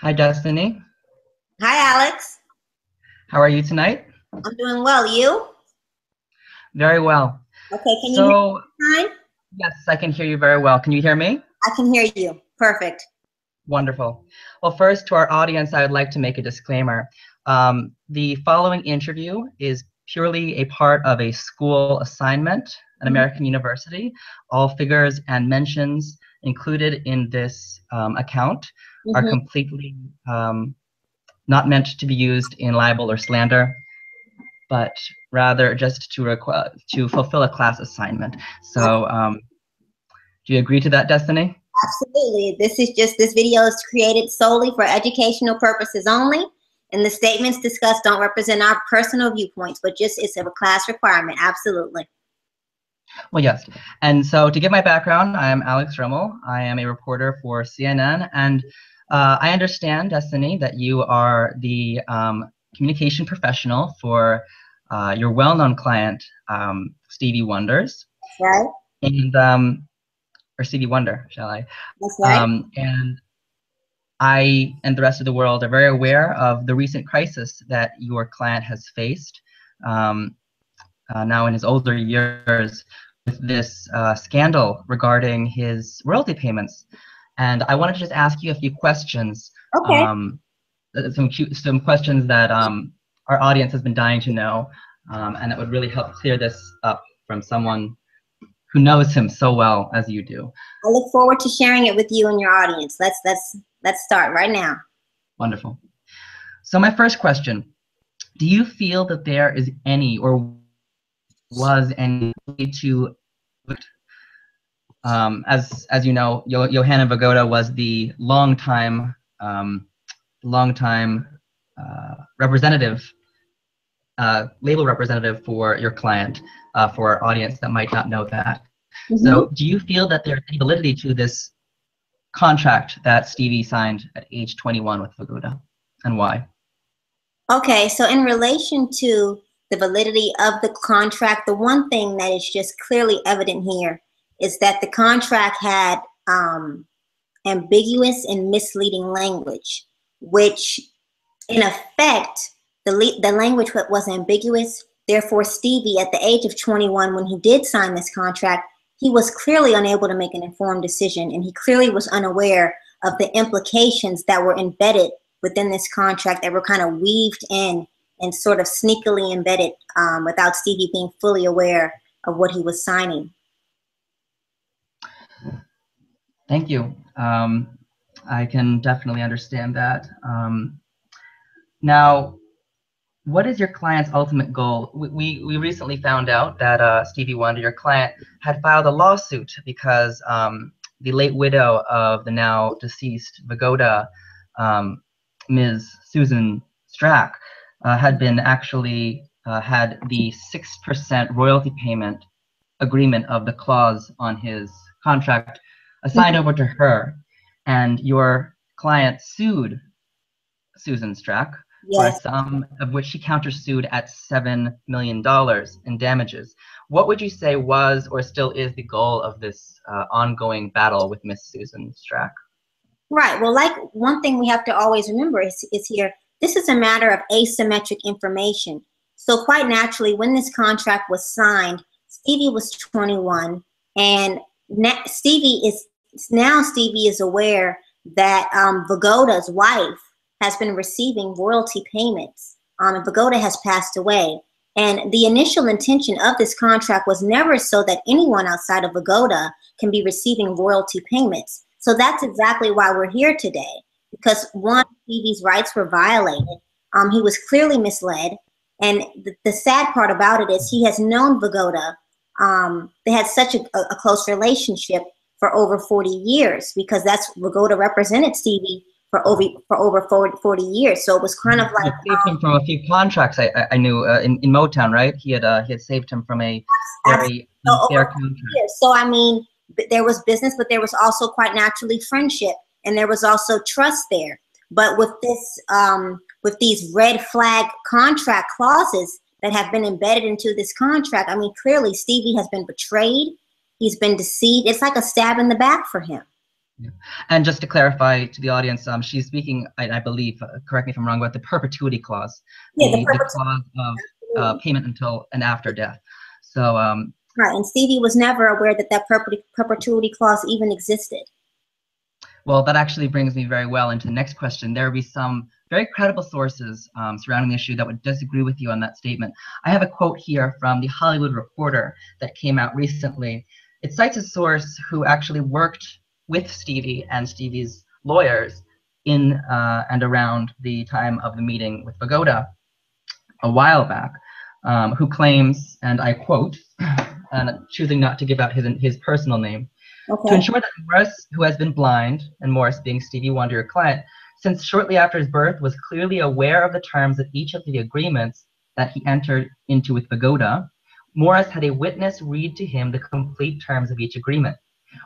Hi, Destiny. Hi, Alex. How are you tonight? I'm doing well. You? Very well. Okay, can you hear So, me fine? yes, I can hear you very well. Can you hear me? I can hear you. Perfect. Wonderful. Well, first, to our audience, I would like to make a disclaimer. The following interview is purely a part of a school assignment at American University. All figures and mentions included in this account are Mm-hmm. completely not meant to be used in libel or slander, but rather just to fulfill a class assignment. So, do you agree to that, Destiny? Absolutely. This video is created solely for educational purposes only, and the statements discussed don't represent our personal viewpoints, but just it's a class requirement. Absolutely. Well, yes. And so, to give my background, I am Alex Rimmel. I am a reporter for CNN, and I understand, Destiny, that you are the communication professional for your well-known client, Stevie Wonder's, That's right. and or Stevie Wonder, shall I? That's right. And I and the rest of the world are very aware of the recent crisis that your client has faced um, now in his older years with this scandal regarding his royalty payments. And I wanted to just ask you a few questions, Okay. some questions that our audience has been dying to know, and that would really help clear this up from someone who knows him so well as you do. I look forward to sharing it with you and your audience. Let's start right now. Wonderful. So my first question, do you feel that there is any or was any way to as you know, Johanna Vagoda was the longtime representative, label representative for your client, for our audience that might not know that. So do you feel that there's any validity to this contract that Stevie signed at age 21 with Vagoda, and why? Okay, so in relation to the validity of the contract, the one thing that is just clearly evident here is that the contract had ambiguous and misleading language, which in effect, the language was ambiguous. Therefore, Stevie, at the age of 21, when he did sign this contract, he was clearly unable to make an informed decision, and he clearly was unaware of the implications that were embedded within this contract that were kind of weaved in and sort of sneakily embedded without Stevie being fully aware of what he was signing. Thank you. I can definitely understand that. Now, what is your client's ultimate goal? We recently found out that Stevie Wonder, your client, had filed a lawsuit because the late widow of the now deceased Vagoda, Ms. Susan Strack, had been actually had the 6% royalty payment agreement of the clause on his contract assigned over to her, and your client sued Susan Strack for a Yes. sum of which she countersued at $7 million in damages. What would you say was or still is the goal of this ongoing battle with Miss Susan Strack? Right. Well, like one thing we have to always remember is here, this is a matter of asymmetric information. So quite naturally, when this contract was signed, Stevie was 21, and Stevie is aware that Vagoda's wife has been receiving royalty payments. And Vagoda has passed away. And the initial intention of this contract was never so that anyone outside of Vagoda can be receiving royalty payments. So that's exactly why we're here today, because one, Stevie's rights were violated. He was clearly misled. And the sad part about it is he has known Vagoda. They had such a close relationship for over 40 years, because that's Vagoda represented Stevie for over 40 years. So it was kind of like saved him from a few contracts. I knew in Motown, right? He had saved him from a very unfair contract. So I mean, there was business, but there was also quite naturally friendship, and there was also trust there. But with this, with these red flag contract clauses that have been embedded into this contract, I mean, clearly Stevie has been betrayed. He's been deceived. It's like a stab in the back for him. Yeah. And just to clarify to the audience, she's speaking, I believe, correct me if I'm wrong, about the perpetuity clause, Yeah, the clause of payment until and after death. So, right, and Stevie was never aware that that perpetuity clause even existed. well, that actually brings me very well into the next question. There will be some very credible sources surrounding the issue that would disagree with you on that statement. I have a quote here from the Hollywood Reporter that came out recently. It cites a source who actually worked with Stevie and Stevie's lawyers in and around the time of the meeting with Pagoda a while back, who claims, and I quote, and choosing not to give out his personal name, Okay. to ensure that Morris, who has been blind, and Morris being Stevie Wonder, your client, since shortly after his birth was clearly aware of the terms of each of the agreements that he entered into with Pagoda, Morris had a witness read to him the complete terms of each agreement.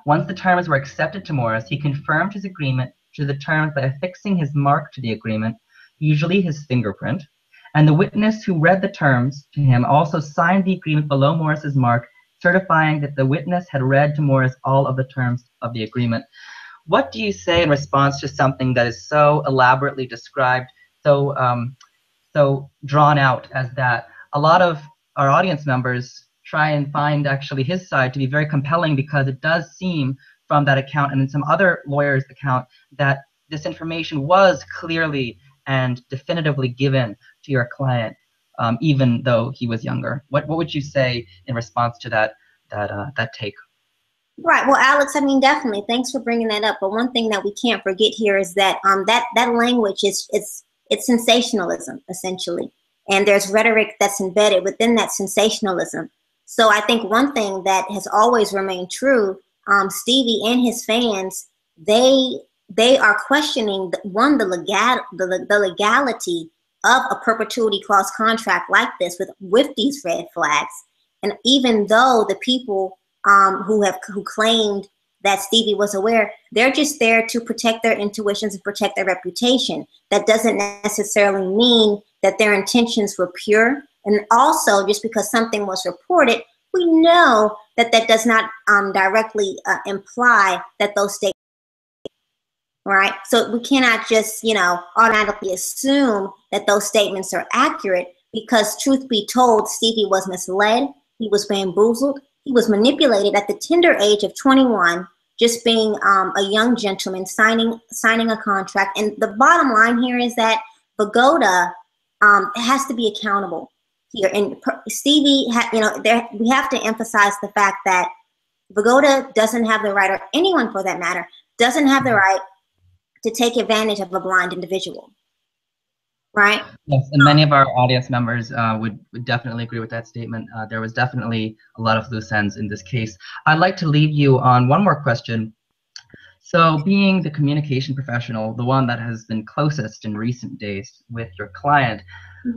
Once the terms were accepted to Morris, he confirmed his agreement to the terms by affixing his mark to the agreement, usually his fingerprint, and the witness who read the terms to him also signed the agreement below Morris's mark, certifying that the witness had read to Morris all of the terms of the agreement. What do you say in response to something that is so elaborately described, so drawn out as that? A lot of our audience members try and find actually his side to be very compelling, because it does seem from that account and in some other lawyers' account that this information was clearly and definitively given to your client, even though he was younger. What would you say in response to that take? Right. Well, Alex, I mean, definitely. Thanks for bringing that up. But one thing that we can't forget here is that that language is it's sensationalism, essentially, and there's rhetoric that's embedded within that sensationalism. So I think one thing that has always remained true, Stevie and his fans, they are questioning the legality of a perpetuity clause contract like this with these red flags. And even though the people who claimed that Stevie was aware, they're just there to protect their intuitions and protect their reputation. That doesn't necessarily mean that their intentions were pure. And also, just because something was reported, we know that that does not directly imply that those statements, right? So we cannot just, automatically assume that those statements are accurate, because truth be told, Stevie was misled, he was bamboozled, he was manipulated at the tender age of 21, just being a young gentleman signing a contract. And the bottom line here is that Pagoda has to be accountable here. And Stevie, we have to emphasize the fact that Pagoda doesn't have the right, or anyone for that matter, doesn't have the right to take advantage of a blind individual, right? Yes, and many of our audience members would definitely agree with that statement. There was definitely a lot of loose ends in this case. I'd like to leave you on one more question. So, being the communication professional, the one that has been closest in recent days with your client,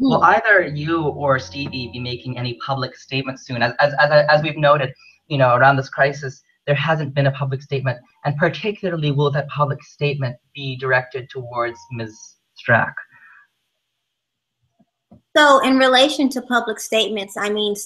will either you or Stevie be making any public statements soon? As we've noted, around this crisis, there hasn't been a public statement, and particularly will that public statement be directed towards Ms. Strack? So in relation to public statements, I mean,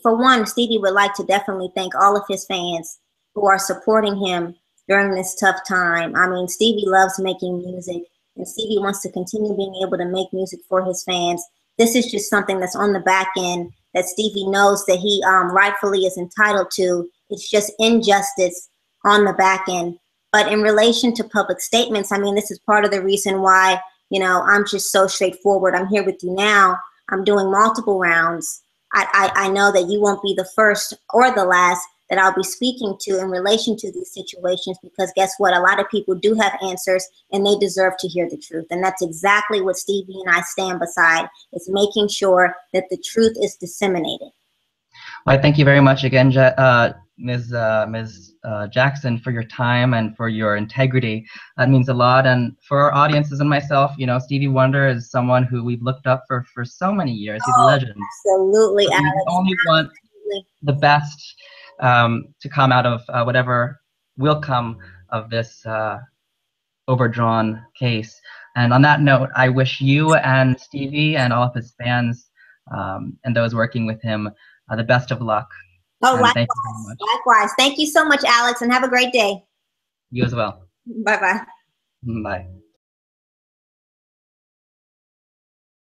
for one, Stevie would like to definitely thank all of his fans who are supporting him during this tough time. I mean, Stevie loves making music, and Stevie wants to continue being able to make music for his fans. This is just something that's on the back end that Stevie knows that he rightfully is entitled to. It's just injustice on the back end. But in relation to public statements, I mean, this is part of the reason why, I'm just so straightforward. I'm here with you now. I'm doing multiple rounds. I know that you won't be the first or the last that I'll be speaking to in relation to these situations, because guess what? A lot of people do have answers, and they deserve to hear the truth. And that's exactly what Stevie and I stand beside, is making sure that the truth is disseminated. Well, thank you very much again, Ms. Jackson, for your time and for your integrity. That means a lot. And for our audiences and myself, Stevie Wonder is someone who we've looked up for so many years. He's a legend. Absolutely, Alex. We only want the best to come out of whatever will come of this overdrawn case. And on that note, I wish you and Stevie and all of his fans and those working with him the best of luck. Oh, likewise. Likewise. Thank you so much, Alex, and have a great day. You as well. Bye-bye. Bye.